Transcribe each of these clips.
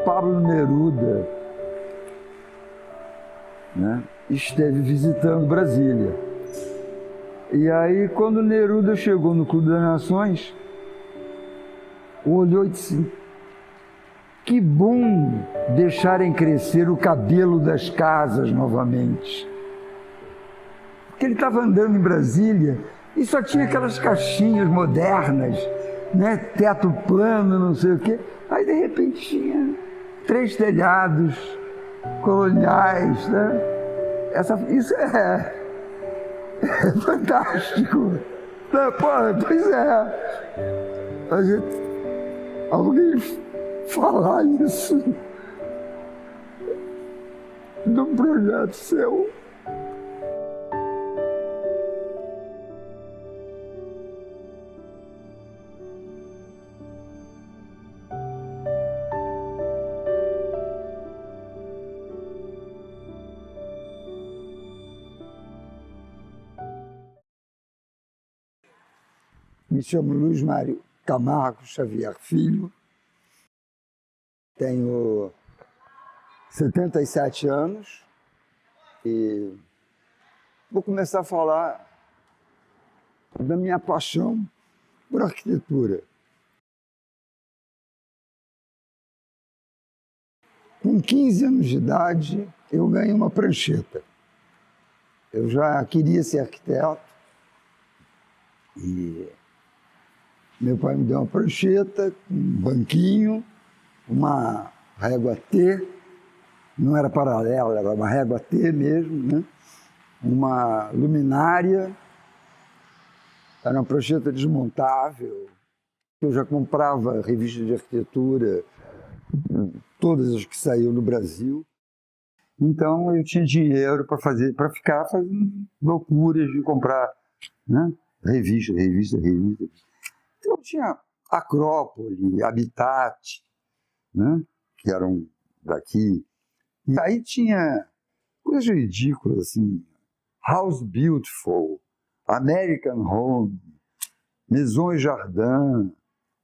Pablo Neruda, né, esteve visitando Brasília. E aí, quando Neruda chegou no Clube das Nações, olhou e disse: que bom deixarem crescer o cabelo das casas novamente. Porque ele estava andando em Brasília e só tinha aquelas caixinhas modernas, né, teto plano, não sei o quê. Aí, de repente, tinha 3 telhados coloniais, né? Isso é fantástico. Pois é. Alguém falar isso num projeto seu. Me chamo Luiz Mário Camargo Xavier Filho, tenho 77 anos e vou começar a falar da minha paixão por arquitetura. Com 15 anos de idade, eu ganhei uma prancheta. Eu já queria ser arquiteto e meu pai me deu uma prancheta, um banquinho, uma régua T, não era paralela, era uma régua T mesmo, né? Uma luminária, era uma prancheta desmontável. Eu já comprava revistas de arquitetura, todas as que saíam no Brasil. Então eu tinha dinheiro para ficar fazendo loucuras de comprar, né, revista. Então tinha Acrópole, Habitat, né, que eram daqui. E aí tinha coisas ridículas assim, House Beautiful, American Home, Maison et Jardin,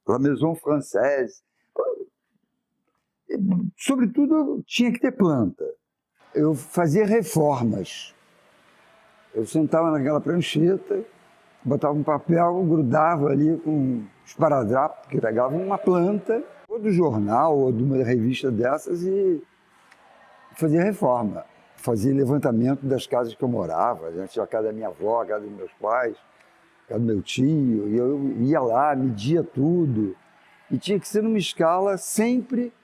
La Maison Française. Sobretudo tinha que ter planta. Eu fazia reformas. Eu sentava naquela prancheta, botava um papel, grudava ali com um esparadrapo, que pegava uma planta, ou do jornal, ou de uma revista dessas, e fazia reforma. Fazia levantamento das casas que eu morava, antes da casa da minha avó, a casa dos meus pais, a casa do meu tio, e eu ia lá, media tudo. E tinha que ser numa escala sempre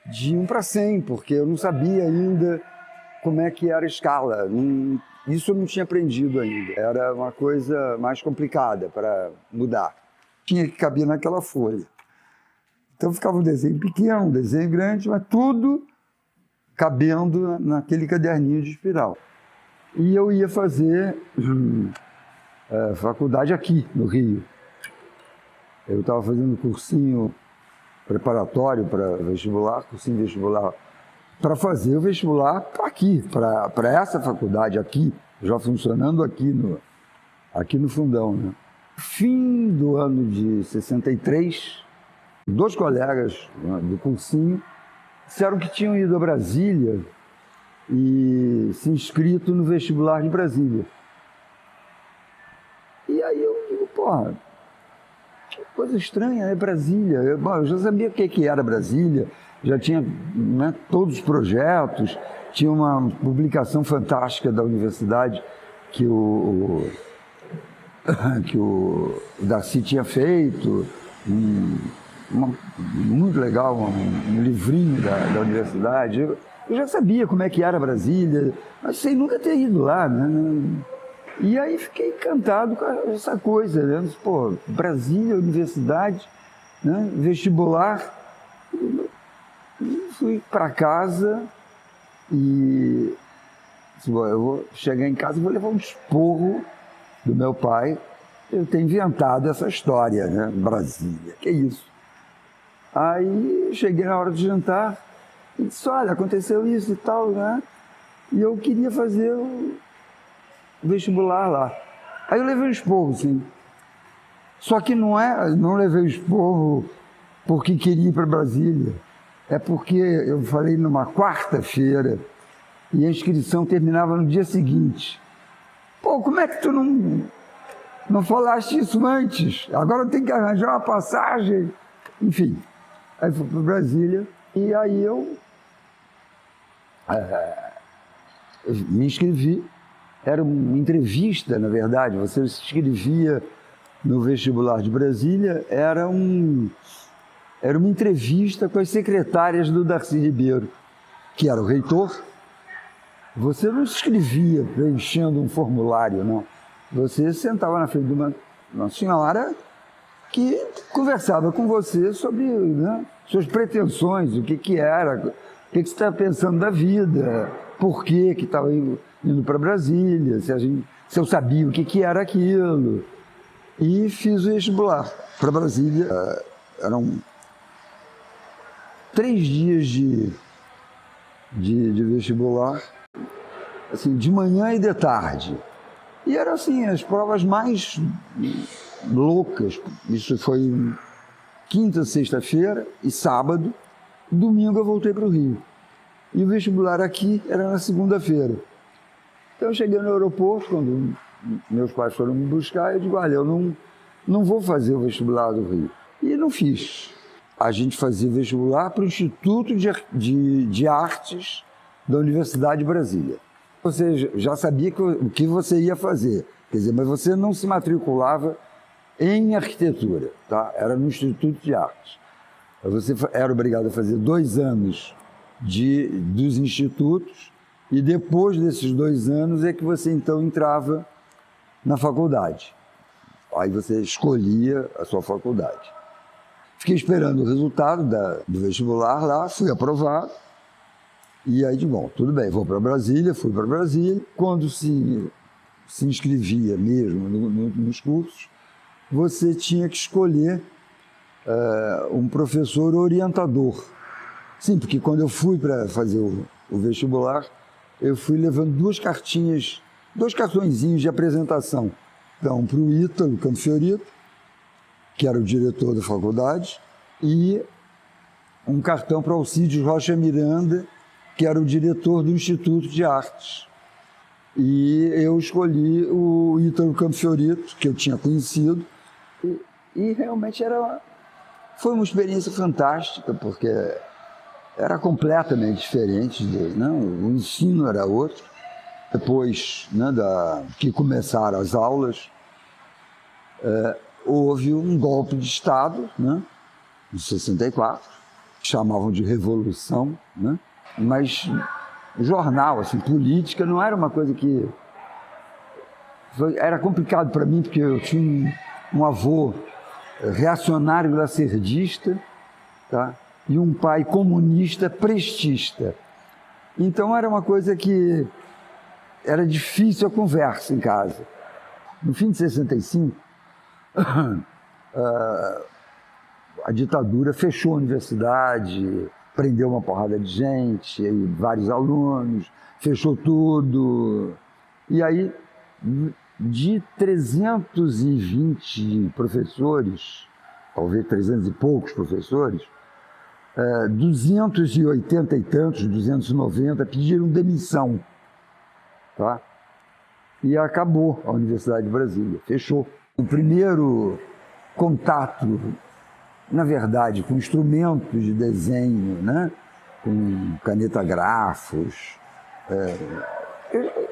de 1 para 100, porque eu não sabia ainda como é que era a escala. Isso eu não tinha aprendido ainda. Era uma coisa mais complicada para mudar. Tinha que caber naquela folha. Então ficava um desenho pequeno, um desenho grande, mas tudo cabendo naquele caderninho de espiral. E eu ia fazer faculdade aqui, no Rio. Eu estava fazendo cursinho preparatório para vestibular, cursinho vestibular, para fazer o vestibular aqui, para essa faculdade aqui, já funcionando aqui no Fundão, né? Fim do ano de 63, 2 colegas do cursinho disseram que tinham ido a Brasília e se inscrito no vestibular de Brasília. E aí eu digo, porra, que coisa estranha, é Brasília. Eu já sabia o que era Brasília, já tinha, né, todos os projetos, tinha uma publicação fantástica da universidade que o Darcy tinha feito, muito legal, um livrinho da universidade. Eu já sabia como é que era Brasília, mas sem nunca ter ido lá, né? E aí fiquei encantado com essa coisa, né? Pô, Brasília, universidade, né? Vestibular. Fui para casa e disse, bom, eu vou chegar em casa e vou levar um esporro do meu pai. Eu tenho inventado essa história, né? Brasília, que é isso? Aí cheguei na hora de jantar e disse, olha, aconteceu isso e tal, né? E eu queria fazer o vestibular lá. Aí eu levei um esporro, sim. Só que não levei o esporro porque queria ir para Brasília. É porque eu falei numa quarta-feira e a inscrição terminava no dia seguinte. Pô, como é que tu não falaste isso antes? Agora eu tenho que arranjar uma passagem. Enfim, aí fui para Brasília e aí eu me inscrevi. Era uma entrevista, na verdade. Você se inscrevia no vestibular de Brasília, era uma entrevista com as secretárias do Darcy Ribeiro, que era o reitor. Você não se inscrevia preenchendo um formulário, não. Você sentava na frente de uma senhora que conversava com você sobre, né, suas pretensões, o que era, o que você estava pensando da vida, por que estava indo para Brasília, se eu sabia o que era aquilo. E fiz o vestibular para Brasília. Eram 3 dias de vestibular, assim, de manhã e de tarde. E eram assim, as provas mais loucas. Isso foi quinta, sexta-feira e sábado. Domingo eu voltei para o Rio. E o vestibular aqui era na segunda-feira. Então eu cheguei no aeroporto, quando meus pais foram me buscar, eu digo, olha, eu não vou fazer o vestibular do Rio. E não fiz. A gente fazia vestibular para o Instituto de Artes da Universidade de Brasília. Você já sabia o que você ia fazer, quer dizer, mas você não se matriculava em arquitetura, tá? Era no Instituto de Artes. Você era obrigado a fazer 2 anos dos institutos e depois desses 2 anos é que você então entrava na faculdade. Aí você escolhia a sua faculdade. Fiquei esperando o resultado do vestibular lá, fui aprovado. E aí, bom, tudo bem, vou para Brasília, fui para Brasília. Quando se inscrevia mesmo nos cursos, você tinha que escolher um professor orientador. Sim, porque quando eu fui para fazer o vestibular, eu fui levando 2 cartõezinhos de apresentação. Então, para o Ítalo Campo Fiorito, que era o diretor da faculdade, e um cartão para Alcides Rocha Miranda, que era o diretor do Instituto de Artes. E eu escolhi o Ítalo Campo Fiorito, que eu tinha conhecido, e realmente foi uma experiência fantástica, porque era completamente diferente, o ensino era outro. Depois, né, que começaram as aulas, houve um golpe de Estado, né, em 64, que chamavam de Revolução, né, mas jornal, assim, política, não era uma coisa que... Era complicado para mim, porque eu tinha um avô reacionário lacerdista, tá, e um pai comunista prestista. Então era uma coisa que era difícil a conversa em casa. No fim de 65, a ditadura fechou a universidade, prendeu uma porrada de gente, vários alunos, fechou tudo. E aí, de 320 professores, talvez 300 e poucos professores, 280 e tantos, 290, pediram demissão. Tá? E acabou a Universidade de Brasília, fechou. O primeiro contato, na verdade, com instrumentos de desenho, né? Com caneta grafos.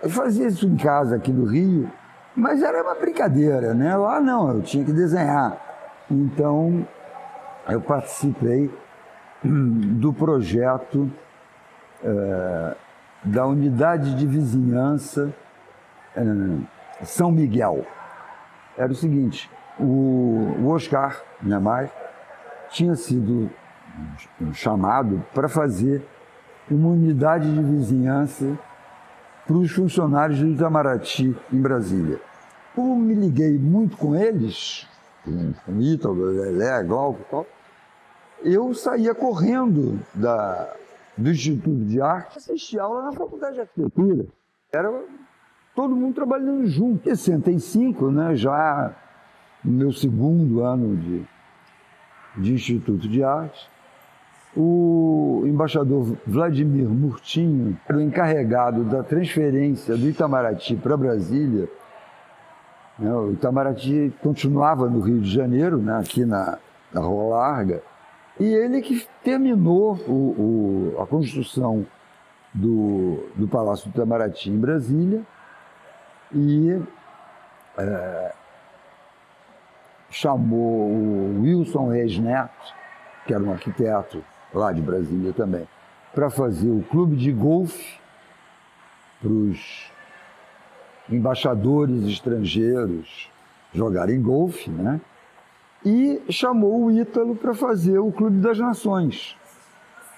Eu fazia isso em casa aqui no Rio, mas era uma brincadeira, né? Lá não, eu tinha que desenhar. Então, eu participei do projeto da Unidade de Vizinhança São Miguel. Era o seguinte, o Oscar Niemeyer tinha sido chamado para fazer uma unidade de vizinhança para os funcionários do Itamaraty, em Brasília. Como me liguei muito com eles, com o Ítalo, Lelé, Glauco e tal, eu saía correndo do Instituto de Arte, assistia aula na Faculdade de Arquitetura. Era todo mundo trabalhando junto. Em 65, né, já no meu segundo ano de Instituto de Arte, o embaixador Vladimir Murtinho era o encarregado da transferência do Itamaraty para Brasília. O Itamaraty continuava no Rio de Janeiro, né, aqui na Rua Larga, e ele que terminou a construção do Palácio do Itamaraty em Brasília e chamou o Wilson Reis Neto, que era um arquiteto lá de Brasília também, para fazer o clube de golfe para os embaixadores estrangeiros jogarem golfe, né? E chamou o Ítalo para fazer o Clube das Nações,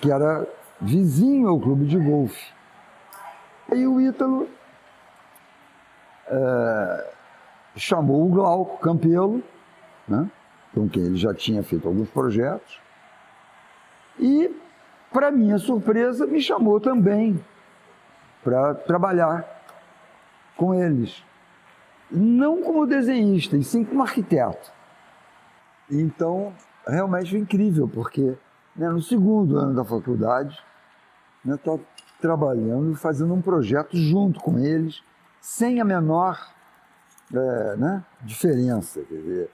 que era vizinho ao clube de golfe. Aí o Ítalo chamou o Glauco Campelo, né, com quem ele já tinha feito alguns projetos, e, para minha surpresa, me chamou também para trabalhar com eles. Não como desenhista, e sim como arquiteto. Então, realmente foi incrível, porque, né, no segundo ano da faculdade, eu estava trabalhando, fazendo um projeto junto com eles, sem a menor né, diferença. Quer dizer,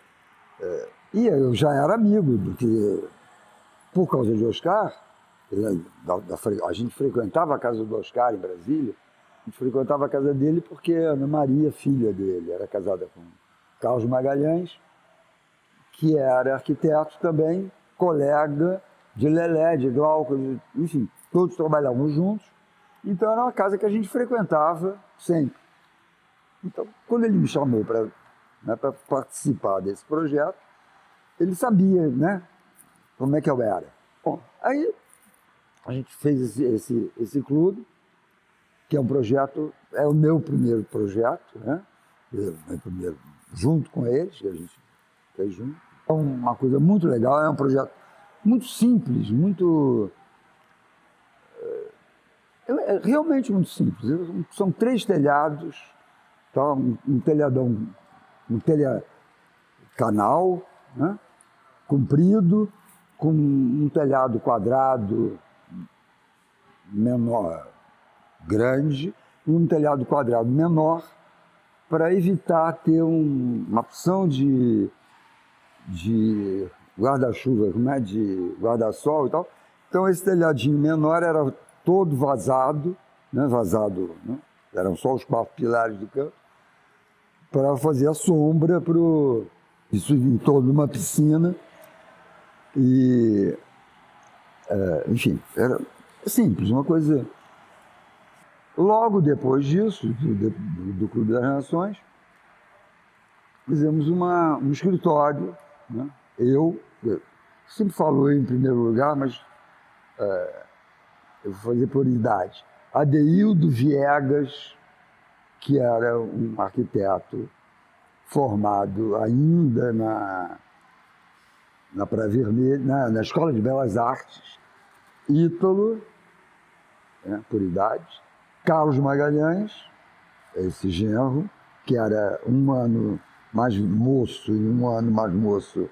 e eu já era amigo, porque, por causa de Oscar, a gente frequentava a casa do Oscar em Brasília, a gente frequentava a casa dele porque a Ana Maria, filha dele, era casada com Carlos Magalhães, que era arquiteto também, colega de Lelé, de Glauco, enfim, todos trabalhavam juntos. Então era uma casa que a gente frequentava sempre. Então, quando ele me chamou para participar desse projeto, ele sabia, né, como é que eu era. Bom, aí a gente fez esse clube, que é um projeto, é o meu primeiro projeto, né, meu primeiro, junto com eles, que a gente fez junto. É uma coisa muito legal, é um projeto muito simples, é realmente muito simples. São 3 telhados, tá? Um telhadão, um telha-canal, né? Comprido, com um telhado quadrado menor, grande, e um telhado quadrado menor, para evitar ter uma opção de guarda-chuva, de guarda-sol e tal. Então esse telhadinho menor era todo vazado, né? Eram só os 4 pilares do canto, para fazer a sombra isso em torno de uma piscina. E, enfim, era simples, uma coisa. Logo depois disso, do Clube das Nações, fizemos um escritório, né? Eu sempre falo em primeiro lugar, mas eu vou fazer por idade. Adeildo Viegas, que era um arquiteto formado ainda na Praia Vermelha, na Escola de Belas Artes. Ítalo, né, por idade. Carlos Magalhães, esse genro, que era um ano mais moço e um ano mais moço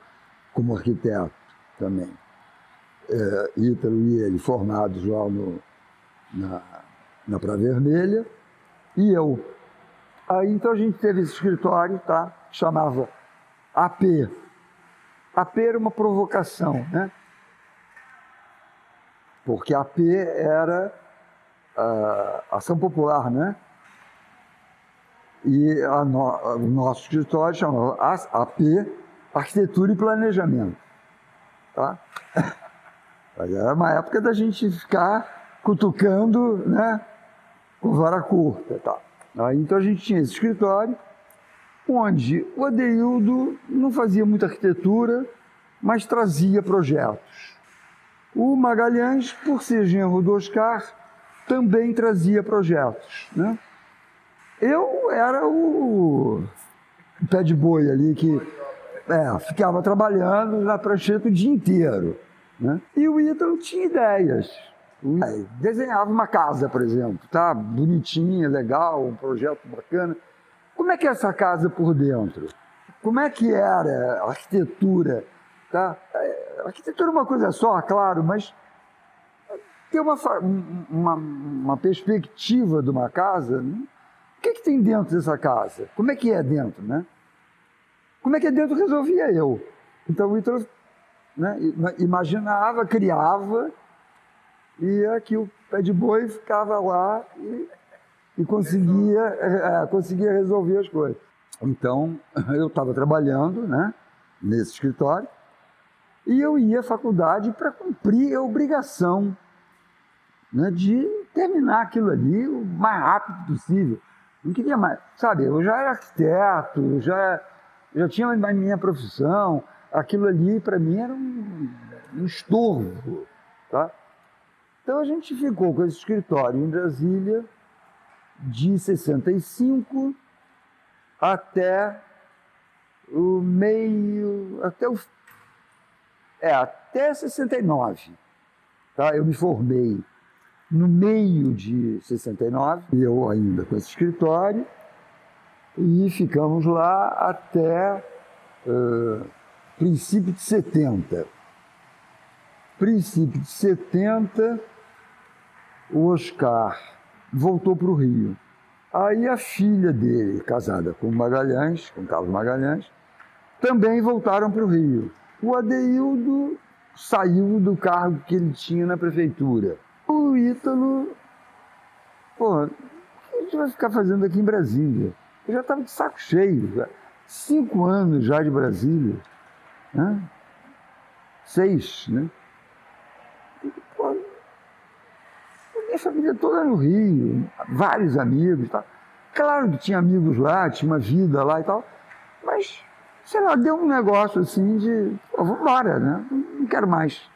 como arquiteto também. Ítalo e ele formados lá na Praia Vermelha, e eu. Aí então a gente teve esse escritório, tá? Chamava AP. AP era uma provocação, né? Porque AP era ação popular, né? E o nosso escritório chamava AP, Arquitetura e Planejamento, tá? Mas era uma época da gente ficar cutucando, né, com vara curta, tá? Aí, então a gente tinha esse escritório, onde o Adeildo não fazia muita arquitetura, mas trazia projetos. O Magalhães, por ser genro do Oscar, também trazia projetos, né? Eu era o pé de boi ali que ficava trabalhando na prancheta o dia inteiro, né? E o Ítalo tinha ideias. Desenhava uma casa, por exemplo, tá? Bonitinha, legal, um projeto bacana. Como é que é essa casa por dentro? Como é que era a arquitetura? Tá? A arquitetura é uma coisa só, claro, mas ter uma perspectiva de uma casa, né? O que tem dentro dessa casa? Como é que é dentro, né? Como é que é dentro resolvia eu. Então o Ítalo, né, imaginava, criava, e aqui o pé de boi ficava lá e conseguia resolver as coisas. Então eu estava trabalhando, né, nesse escritório, e eu ia à faculdade para cumprir a obrigação, né, de terminar aquilo ali o mais rápido possível. Não queria mais, sabe, eu já era arquiteto, já tinha a minha profissão, aquilo ali para mim era um estorvo, tá? Então a gente ficou com esse escritório em Brasília de 65 até até 69, tá? Eu me formei no meio de 69, eu ainda com esse escritório, e ficamos lá até princípio de 70. Princípio de 70, o Oscar voltou para o Rio. Aí a filha dele, casada com Carlos Magalhães, também voltaram para o Rio. O Adeildo saiu do cargo que ele tinha na prefeitura. O Ítalo, o que a gente vai ficar fazendo aqui em Brasília? Eu já estava de saco cheio, 5 anos já de Brasília, né? 6, né? Pô, minha família toda no Rio, vários amigos, tá? Claro que tinha amigos lá, tinha uma vida lá e tal, mas, sei lá, deu um negócio assim de, vamos embora, né? Não quero mais.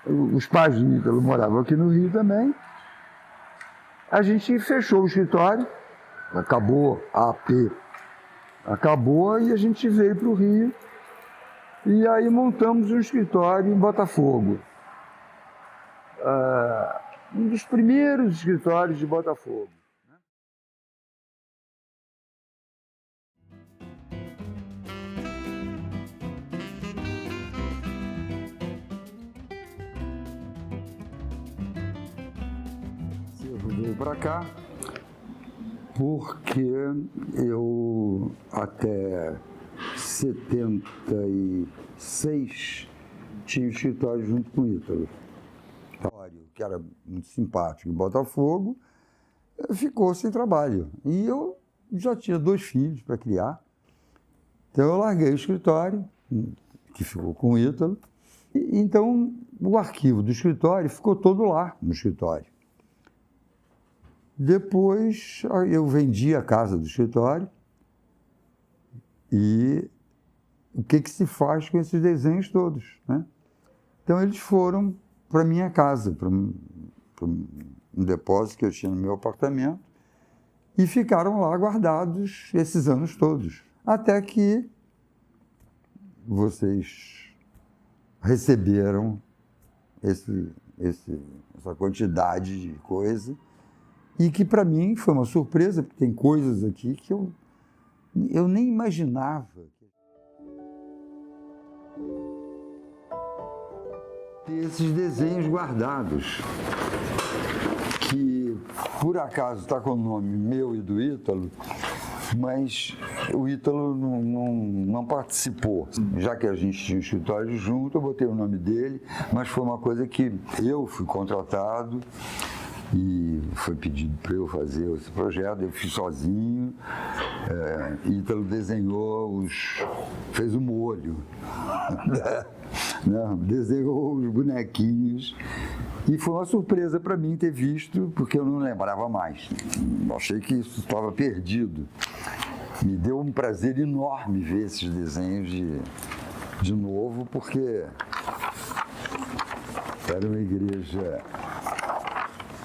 Os pais do Ítalo moravam aqui no Rio também. A gente fechou o escritório, acabou a AP, acabou e a gente veio para o Rio. E aí montamos um escritório em Botafogo. Um dos primeiros escritórios de Botafogo. Eu veio para cá porque eu até 76 tinha um escritório junto com o Ítalo. Que era muito simpático em Botafogo, ficou sem trabalho. E eu já tinha 2 filhos para criar. Então eu larguei o escritório, que ficou com o Ítalo. Então o arquivo do escritório ficou todo lá no escritório. Depois eu vendi a casa do escritório e o que se faz com esses desenhos todos, né? Então eles foram para minha casa, para um depósito que eu tinha no meu apartamento, e ficaram lá guardados esses anos todos, até que vocês receberam essa quantidade de coisa, e que para mim foi uma surpresa, porque tem coisas aqui que eu nem imaginava. Esses desenhos guardados, que por acaso está com o nome meu e do Ítalo, mas o Ítalo não participou. Já que a gente tinha um escritório junto, eu botei o nome dele, mas foi uma coisa que eu fui contratado e foi pedido para eu fazer esse projeto, eu fiz sozinho. Ítalo desenhou fez o molho. Não, desenhou os bonequinhos e foi uma surpresa para mim ter visto, porque eu não lembrava mais. Achei que isso estava perdido. Me deu um prazer enorme ver esses desenhos de novo, porque era uma igreja,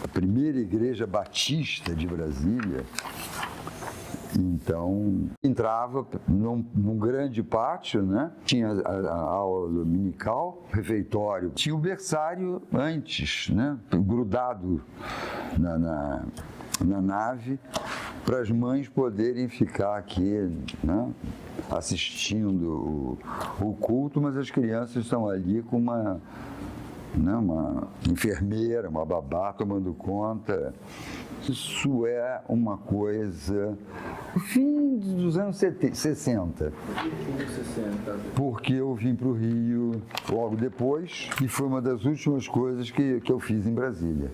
a primeira igreja batista de Brasília, Então, entrava num grande pátio, né? Tinha a aula dominical, refeitório. Tinha o berçário antes, né? Grudado na nave, para as mães poderem ficar aqui, né? Assistindo o culto, mas as crianças estão ali com uma enfermeira, uma babá tomando conta. Isso é uma coisa no fim dos anos 60. Porque eu vim para o Rio logo depois e foi uma das últimas coisas que eu fiz em Brasília.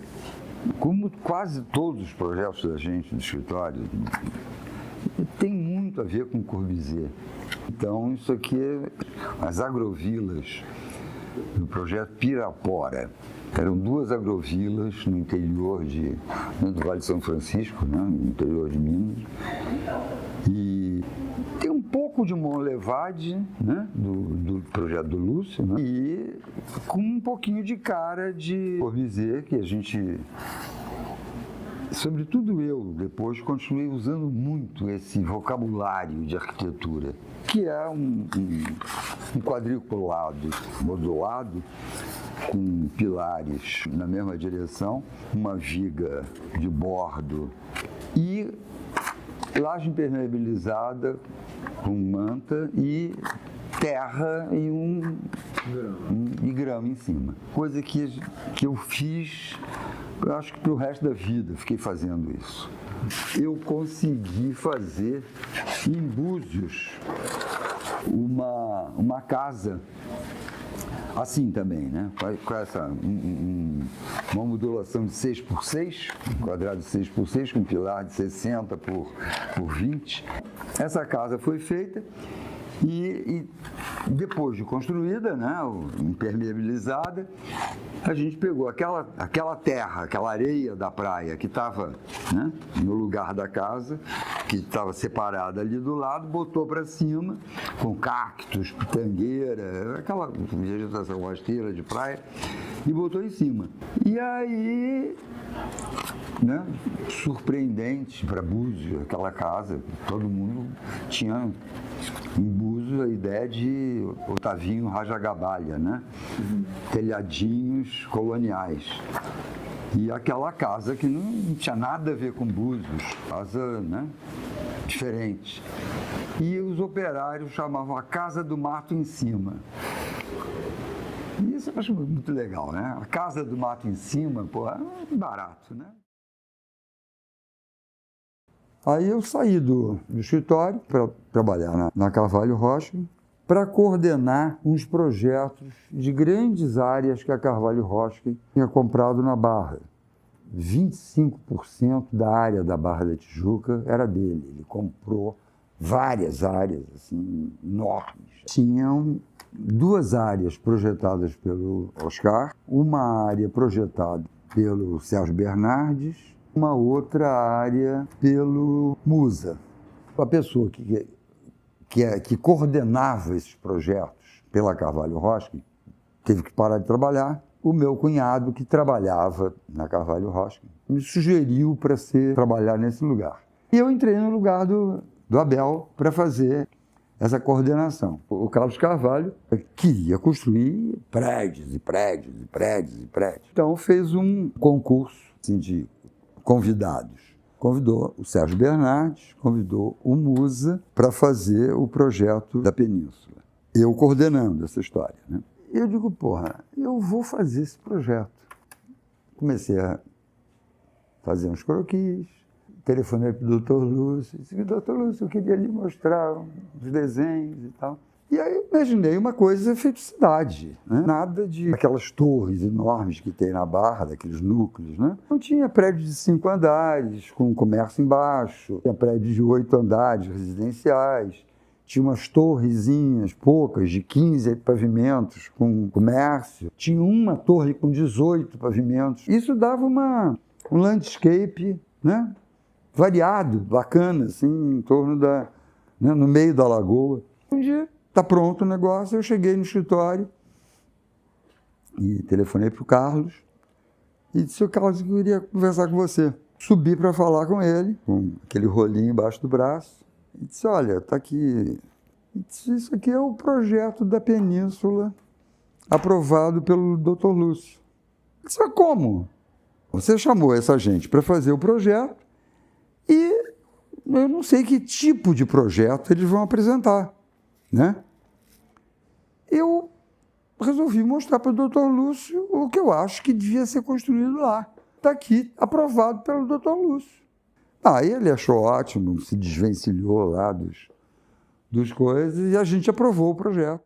Como quase todos os projetos da gente do escritório, tem muito a ver com Corbusier. Então, isso aqui é as agrovilas do projeto Pirapora. Eram 2 agrovilas no interior do Vale de São Francisco, né, no interior de Minas. E tem um pouco de Monlevade, né, do projeto do Lúcio, né, e com um pouquinho de cara de Corbusier, que a gente, sobretudo eu, depois continuei usando muito esse vocabulário de arquitetura, que é um quadriculado modulado, com pilares na mesma direção, uma viga de bordo e laje impermeabilizada com manta e terra e grama em cima. Coisa que eu fiz, eu acho que para o resto da vida fiquei fazendo isso. Eu consegui fazer em Búzios uma casa assim também, né? Com essa uma modulação de 6x6, quadrado de 6x6, com pilar de 60 por 20. Essa casa foi feita e depois de construída, né, impermeabilizada, a gente pegou aquela terra, aquela areia da praia que estava, né, no lugar da casa, que estava separada ali do lado, botou para cima, com cactos, pitangueira, aquela vegetação rasteira de praia, e botou em cima. E aí, né, surpreendente para Búzios, aquela casa, todo mundo tinha em Búzios a ideia de Otavinho Rajagabalha, né? Telhadinhos coloniais. E aquela casa que não tinha nada a ver com Búzios, casa, né, diferente. E os operários chamavam a Casa do Mato em Cima. E isso eu acho muito legal, né? A Casa do Mato em Cima, pô, é barato, né? Aí eu saí do escritório para trabalhar na Carvalho Hosking para coordenar uns projetos de grandes áreas que a Carvalho Hosking tinha comprado na Barra. 25% da área da Barra da Tijuca era dele. Ele comprou várias áreas assim, enormes. Tinham 2 áreas projetadas pelo Oscar, uma área projetada pelo Sérgio Bernardes, uma outra área pelo Musa. A pessoa que coordenava esses projetos pela Carvalho Hosking teve que parar de trabalhar. O meu cunhado, que trabalhava na Carvalho Hosking, me sugeriu para trabalhar nesse lugar. E eu entrei no lugar do Abel para fazer essa coordenação. O Carlos Carvalho queria construir prédios e prédios e prédios e prédios. Então fez um concurso assim, de convidados. Convidou o Sérgio Bernardes, convidou o Musa para fazer o projeto da Península. Eu coordenando essa história, né? Eu digo, porra, eu vou fazer esse projeto. Comecei a fazer uns croquis, telefonei para o Dr. Lúcio, disse, Dr. Lúcio, eu queria lhe mostrar os desenhos e tal. E aí eu imaginei uma coisa feito cidade, né? Nada de aquelas torres enormes que tem na Barra, daqueles núcleos, né? Não tinha prédios de 5 andares, com comércio embaixo, tinha prédios de 8 andares residenciais, tinha umas torrezinhas, poucas, de 15 pavimentos com comércio, tinha uma torre com 18 pavimentos. Isso dava um landscape, né, variado, bacana, assim, em torno né, no meio da lagoa. Um dia, está pronto o negócio, eu cheguei no escritório e telefonei para o Carlos e disse, Carlos, eu queria conversar com você Subi para falar com ele, com aquele rolinho embaixo do braço, e disse, olha, está aqui, isso aqui é o projeto da Península aprovado pelo Dr. Lúcio. Eu disse, mas como? Você chamou essa gente para fazer o projeto e eu não sei que tipo de projeto eles vão apresentar, né? Eu resolvi mostrar para o Dr. Lúcio o que eu acho que devia ser construído lá. Está aqui, aprovado pelo Dr. Lúcio. Aí ele achou ótimo, se desvencilhou lá dos coisas e a gente aprovou o projeto.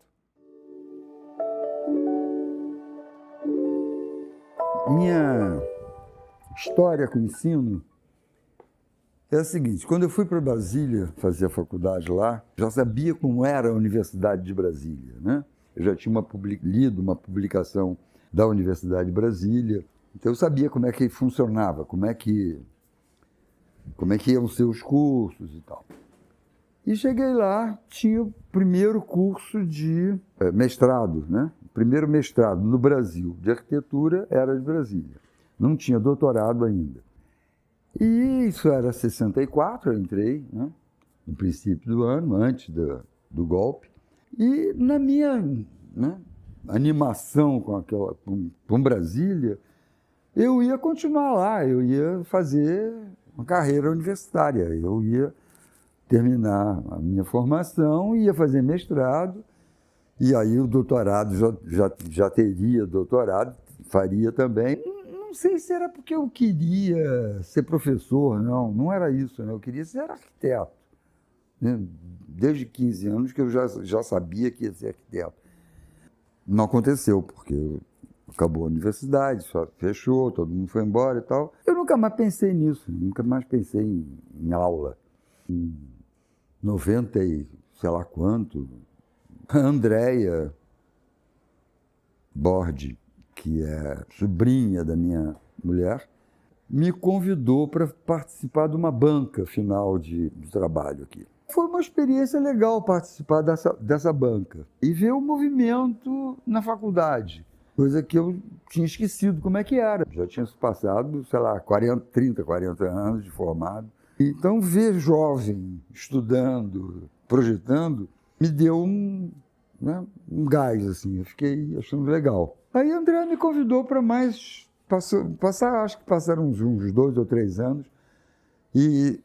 Minha história com o ensino é a seguinte, quando eu fui para Brasília fazer a faculdade lá, já sabia como era a Universidade de Brasília, né? Eu já tinha lido uma publicação da Universidade de Brasília, então eu sabia como é que funcionava, como é que iam ser os cursos e tal. E cheguei lá, tinha o primeiro curso de mestrado, né? O primeiro mestrado no Brasil de arquitetura era de Brasília. Não tinha doutorado ainda. E isso era 64, eu entrei, né? No princípio do ano, antes do golpe. E na minha, né, animação com Brasília, eu ia continuar lá, eu ia fazer uma carreira universitária, eu ia terminar a minha formação, ia fazer mestrado, e aí o doutorado, já teria doutorado, faria também. Não sei se era porque eu queria ser professor, não era isso, né? Eu queria ser arquiteto, né? Desde 15 anos que eu já sabia que ia ser arquiteto. Não aconteceu, porque acabou a universidade, só fechou, todo mundo foi embora e tal. Eu nunca mais pensei nisso, nunca mais pensei em aula. Em 90 e sei lá quanto, a Andréia Bordi, que é sobrinha da minha mulher, me convidou para participar de uma banca final de trabalho aqui. Foi uma experiência legal participar dessa banca e ver o movimento na faculdade, coisa que eu tinha esquecido como é que era. Já tinha se passado, sei lá, 30, 40 anos de formado. Então, ver jovem estudando, projetando, me deu um gás, assim, eu fiquei achando legal. Aí a André me convidou para mais, acho que passaram uns 2 ou 3 anos, e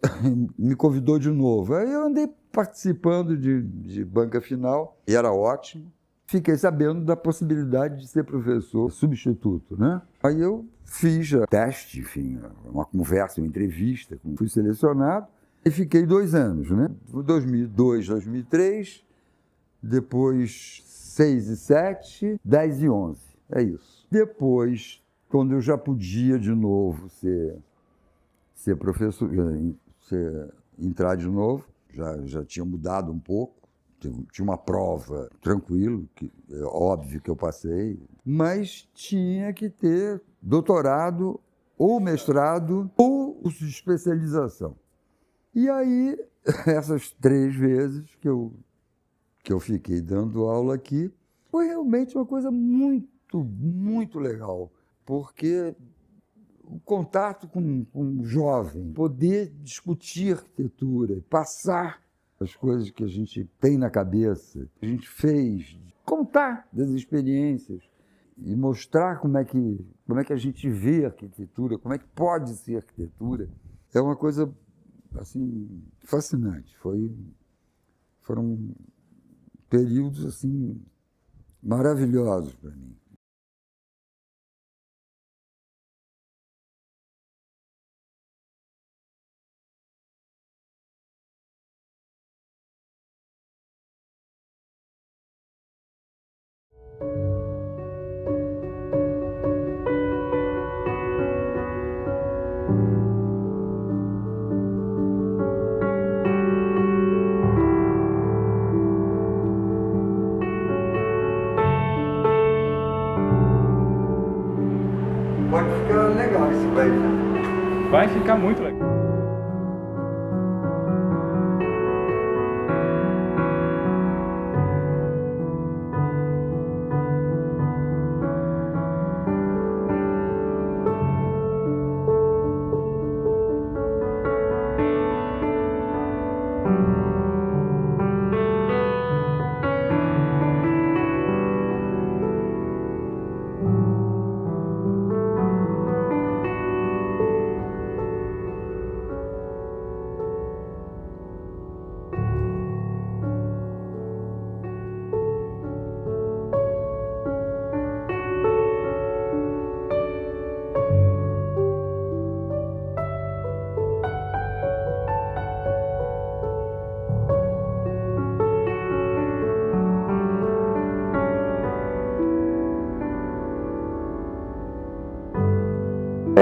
me convidou de novo. Aí eu andei participando de banca final, e era ótimo. Fiquei sabendo da possibilidade de ser professor substituto, né? Aí eu fiz teste, enfim, uma conversa, uma entrevista, fui selecionado e fiquei 2 anos, né? 2002, 2003, depois 6 e 7, 10 e 11, é isso. Depois, quando eu já podia de novo ser professor, entrar de novo, já tinha mudado um pouco, tinha uma prova tranquilo, que é óbvio que eu passei, mas tinha que ter doutorado ou mestrado ou curso de especialização. E aí, essas 3 vezes que eu fiquei dando aula aqui, foi realmente uma coisa muito, muito legal, porque o contato com um jovem, poder discutir arquitetura, passar as coisas que a gente tem na cabeça, que a gente fez, contar das experiências e mostrar como é que a gente vê a arquitetura, como é que pode ser arquitetura, é uma coisa assim fascinante. Foram períodos assim maravilhosos para mim. Pode ficar legal esse país. Vai ficar muito legal.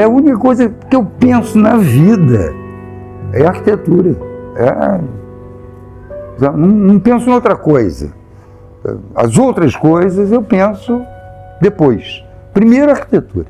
É a única coisa que eu penso na vida, é arquitetura. Não penso em outra coisa. As outras coisas eu penso depois. Primeiro, arquitetura.